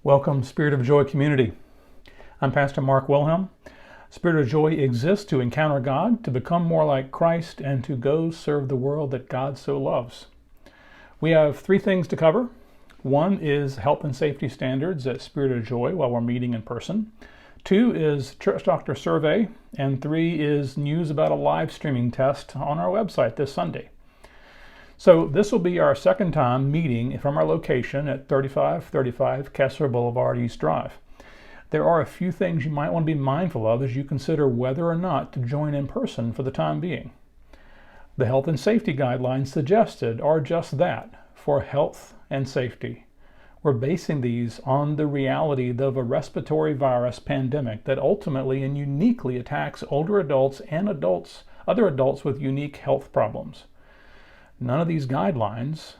Welcome, Spirit of Joy community. I'm Pastor Mark Wilhelm. Spirit of Joy exists to encounter God, to become more like Christ, and to go serve the world that God so loves. We have three things to cover. One is health and safety standards at Spirit of Joy while we're meeting in person. Two is Church Doctor Survey. And three is news about a live streaming test on our website this Sunday. So this will be our second time meeting from our location at 3535 Kessler Boulevard, East Drive. There are a few things you might want to be mindful of as you consider whether or not to join in person for the time being. The health and safety guidelines suggested are just that, for health and safety. We're basing these on the reality of a respiratory virus pandemic that ultimately and uniquely attacks older adults and other adults with unique health problems. None of these guidelines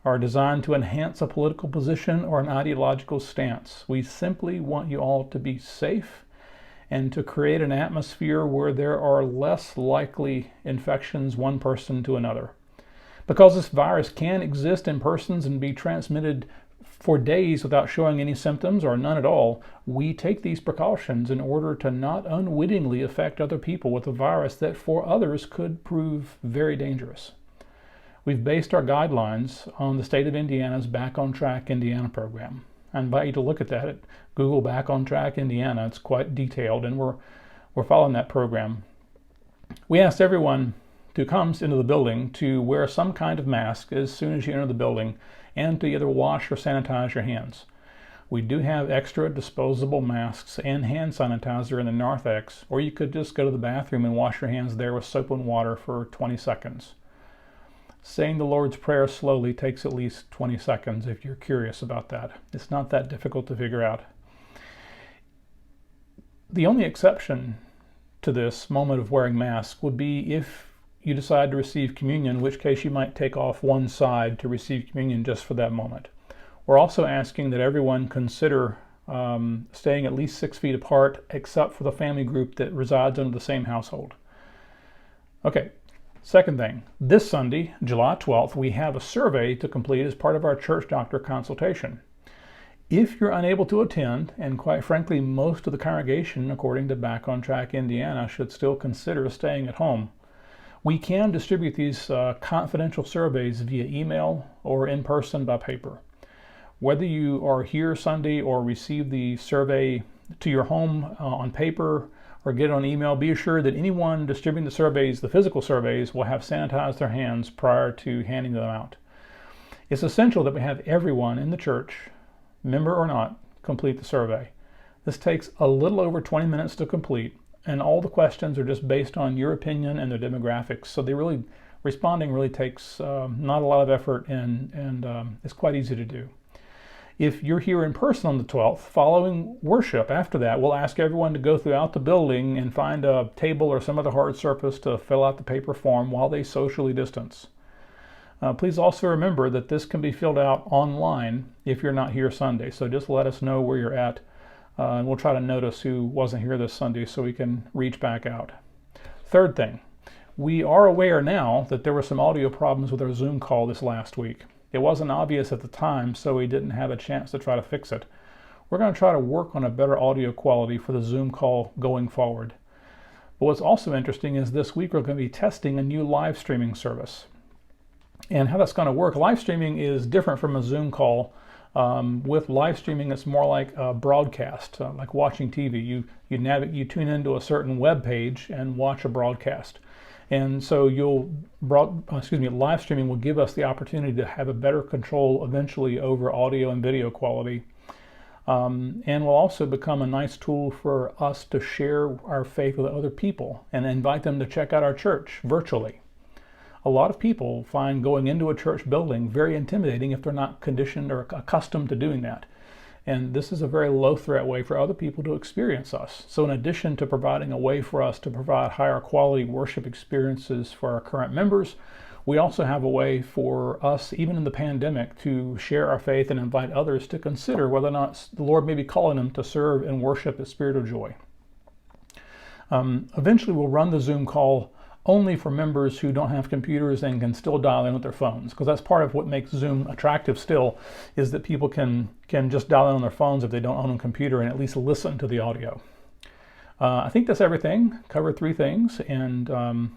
are designed to enhance a political position or an ideological stance. We simply want you all to be safe and to create an atmosphere where there are less likely infections one person to another. Because this virus can exist in persons and be transmitted for days without showing any symptoms or none at all, we take these precautions in order to not unwittingly affect other people with a virus that for others could prove very dangerous. We've based our guidelines on the state of Indiana's Back on Track Indiana program. I invite you to look at that at Google Back on Track Indiana. It's quite detailed, and we're following that program. We asked everyone who comes into the building to wear some kind of mask as soon as you enter the building and to either wash or sanitize your hands. We do have extra disposable masks and hand sanitizer in the narthex, or you could just go to the bathroom and wash your hands there with soap and water for 20 seconds. Saying the Lord's Prayer slowly takes at least 20 seconds if you're curious about that. It's not that difficult to figure out. The only exception to this moment of wearing masks would be if you decide to receive communion, in which case you might take off one side to receive communion just for that moment. We're also asking that everyone consider staying at least 6 feet apart, except for the family group that resides under the same household. Okay. Second thing, this Sunday, July 12th, we have a survey to complete as part of our church doctor consultation. If you're unable to attend, and quite frankly, most of the congregation, according to Back on Track Indiana, should still consider staying at home, we can distribute these confidential surveys via email or in person by paper. Whether you are here Sunday or receive the survey to your home on paper or get it on email, be assured that anyone distributing the surveys, the physical surveys, will have sanitized their hands prior to handing them out. It's essential that we have everyone in the church, member or not, complete the survey. This takes a little over 20 minutes to complete, and all the questions are just based on your opinion and their demographics. So responding really takes not a lot of effort, and it's quite easy to do. If you're here in person on the 12th, following worship after that, we'll ask everyone to go throughout the building and find a table or some other hard surface to fill out the paper form while they socially distance. Please also remember that this can be filled out online if you're not here Sunday. So just let us know where you're at, and we'll try to notice who wasn't here this Sunday so we can reach back out. Third thing, we are aware now that there were some audio problems with our Zoom call this last week. It wasn't obvious at the time, so we didn't have a chance to try to fix it. We're going to try to work on a better audio quality for the Zoom call going forward. But what's also interesting is this week we're going to be testing a new live streaming service. And how that's going to work, live streaming is different from a Zoom call. With live streaming, it's more like a broadcast, like watching TV. You tune into a certain web page and watch a broadcast. And so live streaming will give us the opportunity to have a better control eventually over audio and video quality. And will also become a nice tool for us to share our faith with other people and invite them to check out our church virtually. A lot of people find going into a church building very intimidating if they're not conditioned or accustomed to doing that. And this is a very low-threat way for other people to experience us. So in addition to providing a way for us to provide higher quality worship experiences for our current members, we also have a way for us, even in the pandemic, to share our faith and invite others to consider whether or not the Lord may be calling them to serve and worship at Spirit of Joy. Eventually we'll run the Zoom call only for members who don't have computers and can still dial in with their phones, because that's part of what makes Zoom attractive still, is that people can just dial in on their phones if they don't own a computer and at least listen to the audio. I think that's everything. Covered 3 things, and the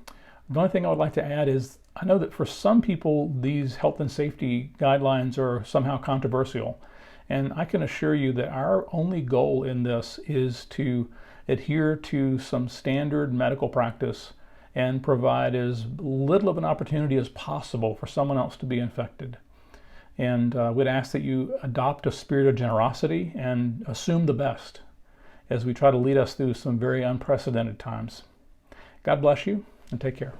only thing I would like to add is I know that for some people these health and safety guidelines are somehow controversial, and I can assure you that our only goal in this is to adhere to some standard medical practice and provide as little of an opportunity as possible for someone else to be infected. And we'd ask that you adopt a spirit of generosity and assume the best as we try to lead us through some very unprecedented times. God bless you, and take care.